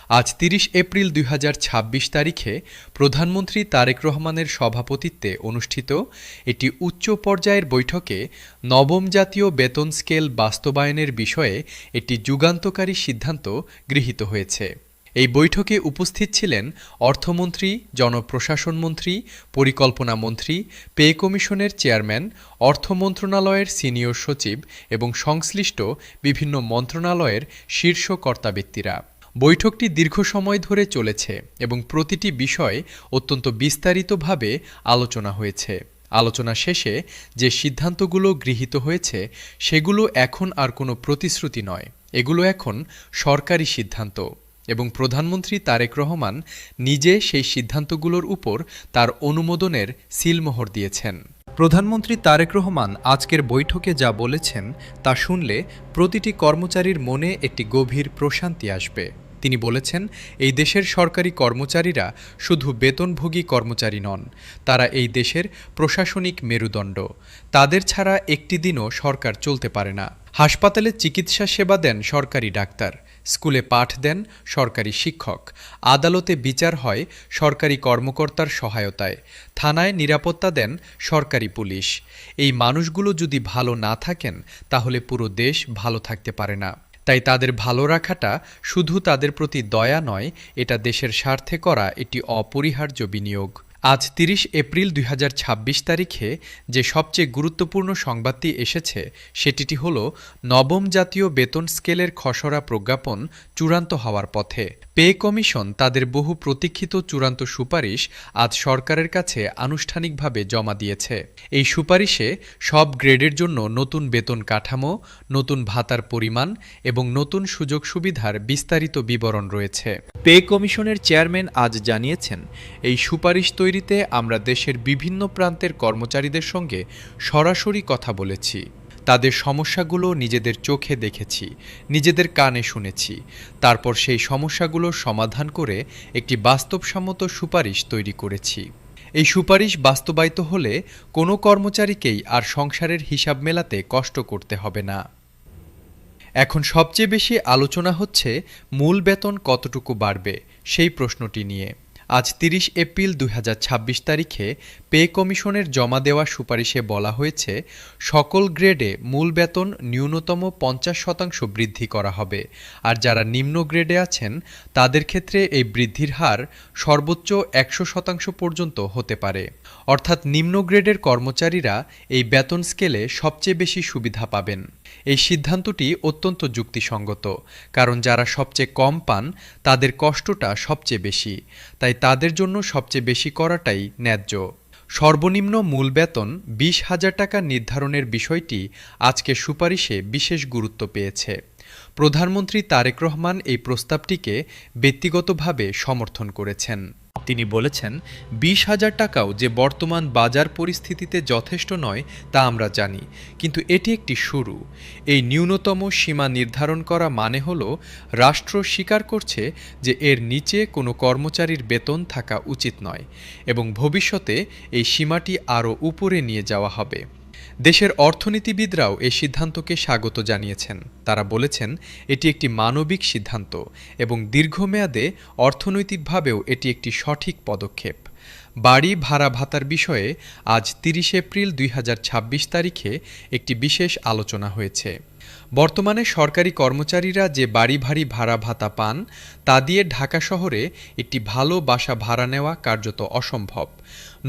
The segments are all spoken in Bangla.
আজ ৩০ এপ্রিল ২০২৬ তারিখে প্রধানমন্ত্রী তারেক রহমানের সভাপতিত্বে অনুষ্ঠিত একটি উচ্চ পর্যায়ের বৈঠকে নবম জাতীয় বেতন স্কেল বাস্তবায়নের বিষয়ে একটি যুগান্তকারী সিদ্ধান্ত গৃহীত হয়েছে। এই বৈঠকে উপস্থিত ছিলেন অর্থমন্ত্রী, জনপ্রশাসনমন্ত্রী, পরিকল্পনা মন্ত্রী, পে কমিশনের চেয়ারম্যান, অর্থ মন্ত্রণালয়ের সিনিয়র সচিব এবং সংশ্লিষ্ট বিভিন্ন মন্ত্রণালয়ের শীর্ষ কর্তা ব্যক্তিরা। বৈঠকটি দীর্ঘ সময় ধরে চলেছে এবং প্রতিটি বিষয় অত্যন্ত বিস্তারিতভাবে আলোচনা হয়েছে। আলোচনা শেষে যে সিদ্ধান্তগুলো গৃহীত হয়েছে সেগুলো এখন আর কোনো প্রতিশ্রুতি নয়, এগুলো এখন সরকারি সিদ্ধান্ত এবং প্রধানমন্ত্রী তারেক রহমান নিজে সেই সিদ্ধান্তগুলোর উপর তার অনুমোদনের সিলমোহর দিয়েছেন। প্রধানমন্ত্রী তারেক রহমান আজকের বৈঠকে যা বলেছেন তা শুনলে প্রতিটি কর্মচারীর মনে একটি গভীর প্রশান্তি আসবে। তিনি বলেছেন, এই দেশের সরকারি কর্মচারীরা শুধু বেতনভোগী কর্মচারী নন, তারা এই দেশের প্রশাসনিক মেরুদণ্ড। তাদের ছাড়া একটি দিনও সরকার চলতে পারে না। হাসপাতালে চিকিৎসা সেবা দেন সরকারি ডাক্তার, স্কুলে পাঠ দেন সরকারি শিক্ষক, আদালতে বিচার হয় সরকারি কর্মকর্তার সহায়তায়, থানায় নিরাপত্তা দেন সরকারি পুলিশ। এই মানুষগুলো যদি ভালো না থাকেন তাহলে পুরো দেশ ভালো থাকতে পারে না। তাই তাদের ভালো রাখাটা শুধু তাদের প্রতি দয়া নয়, এটা দেশের স্বার্থে করা একটি অপরিহার্য বিনিয়োগ। আজ ৩০ এপ্রিল ২০২৬ তারিখে যে সবচেয়ে গুরুত্বপূর্ণ সংবাদটি এসেছে সেটি হল নবম জাতীয় বেতন স্কেলের খসড়া প্রজ্ঞাপন চূড়ান্ত হওয়ার পথে। পে কমিশন তাদের বহু প্রতীক্ষিত চূড়ান্ত সুপারিশ আজ সরকারের কাছে আনুষ্ঠানিকভাবে জমা দিয়েছে। এই সুপারিশে সব গ্রেডের জন্য নতুন বেতন কাঠামো, নতুন ভাতার পরিমাণ এবং নতুন সুযোগ সুবিধার বিস্তারিত বিবরণ রয়েছে। পে কমিশনের চেয়ারম্যান আজ জানিয়েছেন, এই সুপারিশ তৈরিতে আমরা দেশের বিভিন্ন প্রান্তের কর্মচারীদের সঙ্গে সরাসরি কথা বলেছি। তাদের সমস্যাগুলো নিজেদের চোখে দেখেছি, নিজেদের কানে শুনেছি। তারপর সেই সমস্যাগুলোর সমাধান করে একটি বাস্তবসম্মত সুপারিশ তৈরি করেছি। এই সুপারিশ বাস্তবায়িত হলে কোনো কর্মচারীকেই আর সংসারের হিসাব মেলাতে কষ্ট করতে হবে না। এখন সবচেয়ে বেশি আলোচনা হচ্ছে মূল বেতন কতটুকু বাড়বে সেই প্রশ্নটি নিয়ে। আজ ৩০ এপ্রিল ২০২৬ তারিখে পে কমিশনের জমা দেওয়া সুপারিশে বলা হয়েছে, সকল গ্রেডে মূল বেতন ন্যূনতম ৫০% বৃদ্ধি করা হবে, আর যারা নিম্ন গ্রেডে আছেন তাদের ক্ষেত্রে এই বৃদ্ধির হার সর্বোচ্চ ১০০% পর্যন্ত হতে পারে। অর্থাৎ নিম্ন গ্রেডের কর্মচারীরা এই বেতন স্কেলে সবচেয়ে বেশি সুবিধা পাবেন। এই সিদ্ধান্তটি অত্যন্ত যুক্তিসঙ্গত, কারণ যারা সবচেয়ে কম পান তাদের কষ্টটা সবচেয়ে বেশি, তাই তাদের জন্য সবচেয়ে বেশি করাটাই ন্যায্য। সর্বনিম্ন মূল বেতন ২০,০০০ টাকা নির্ধারণের বিষয়টি আজকে সুপারিশে বিশেষ গুরুত্ব পেয়েছে। প্রধানমন্ত্রী তারেক রহমান এই প্রস্তাবটিকে ব্যক্তিগতভাবে সমর্থন করেছেন। তিনি বলেছেন, ২০,০০০ টাকাও যে বর্তমান বাজার পরিস্থিতিতে যথেষ্ট নয় তা আমরা জানি, কিন্তু এটি একটি শুরু। এই ন্যূনতম সীমা নির্ধারণ করা মানে হল রাষ্ট্র স্বীকার করছে যে এর নিচে কোনো কর্মচারীর বেতন থাকা উচিত নয় এবং ভবিষ্যতে এই সীমাটি আরও উপরে নিয়ে যাওয়া হবে। দেশের অর্থনীতিবিদরাও এই সিদ্ধান্তকে স্বাগত জানিয়েছেন। তারা বলেছেন, এটি একটি মানবিক সিদ্ধান্ত এবং দীর্ঘমেয়াদে অর্থনৈতিকভাবেও এটি একটি সঠিক পদক্ষেপ। বাড়ি ভাড়া ভাতার বিষয়ে আজ ৩০ এপ্রিল ২০২৬ তারিখে একটি বিশেষ আলোচনা হয়েছে। বর্তমানে সরকারি কর্মচারীরা যে বাড়ি ভাড়ি ভাড়া ভাতা পান তা দিয়ে ঢাকা শহরে একটি ভালো বাসা ভাড়া নেওয়া কার্যত অসম্ভব।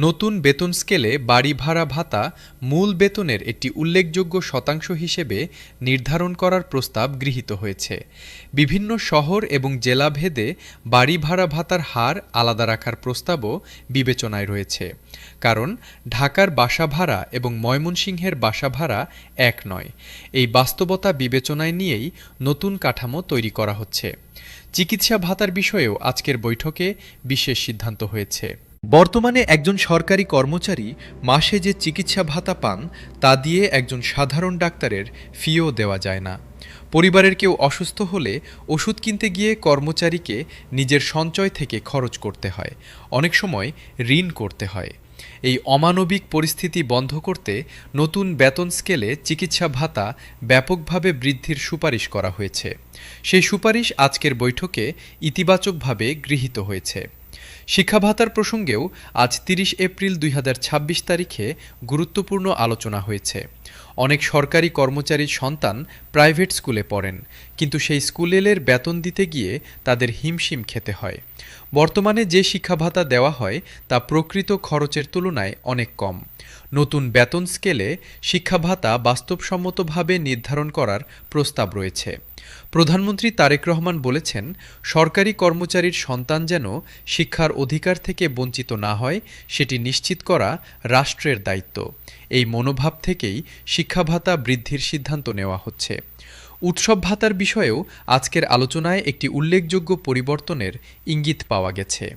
নতুন বেতন স্কেলে বাড়ি ভাড়া ভাতা মূল বেতনের একটি উল্লেখযোগ্য শতাংশ হিসেবে নির্ধারণ করার প্রস্তাব গৃহীত হয়েছে। বিভিন্ন শহর এবং জেলাভেদে বাড়ি ভাড়া ভাতার হার আলাদা রাখার প্রস্তাবও বিবেচনায় রয়েছে, কারণ ঢাকার বাসা ভাড়া এবং ময়মনসিংহের বাসা ভাড়া এক নয়। এই বাস্তবতা বিবেচনায় নিয়েই নতুন কাঠামো তৈরি করা হচ্ছে। চিকিৎসা ভাতার বিষয়েও আজকের বৈঠকে বিশেষ সিদ্ধান্ত হয়েছে। বর্তমানে একজন সরকারি কর্মচারী মাসে যে চিকিৎসা ভাতা পান তা দিয়ে একজন সাধারণ ডাক্তারের ফিও দেওয়া যায় না। পরিবারের কেউ অসুস্থ হলে ওষুধ কিনতে গিয়ে কর্মচারীকে নিজের সঞ্চয় থেকে খরচ করতে হয়, অনেক সময় ঋণ করতে হয়। এই অমানবিক পরিস্থিতি বন্ধ করতে নতুন বেতন স্কেলে চিকিৎসা ভাতা ব্যাপকভাবে বৃদ্ধির সুপারিশ করা হয়েছে। সেই সুপারিশ আজকের বৈঠকে ইতিবাচকভাবে গৃহীত হয়েছে। শিক্ষা ভাতার প্রসঙ্গেও আজ ৩০ এপ্রিল ২০২৬ তারিখে গুরুত্বপূর্ণ আলোচনা হয়েছে। অনেক সরকারি কর্মচারীর সন্তান প্রাইভেট স্কুলে পড়েন, কিন্তু সেই স্কুলের বেতন দিতে গিয়ে তাদের হিমশিম খেতে হয়। বর্তমানে যে শিক্ষা ভাতা দেওয়া হয় তা প্রকৃত খরচের তুলনায় অনেক কম। নতুন বেতন স্কেলে শিক্ষা ভাতা বাস্তবসম্মতভাবে নির্ধারণ করার প্রস্তাব রয়েছে। প্রধানমন্ত্রী তারেক রহমান বলেছেন, সরকারি কর্মচারীর সন্তান যেন শিক্ষার অধিকার থেকে বঞ্চিত না হয় সেটি নিশ্চিত করা রাষ্ট্রের দায়িত্ব। এই মনোভাব থেকেই শিক্ষা ভাতা বৃদ্ধির সিদ্ধান্ত নেওয়া হচ্ছে। উৎসব ভাতার বিষয়েও আজকের আলোচনায় একটি উল্লেখযোগ্য পরিবর্তনের ইঙ্গিত পাওয়া গেছে।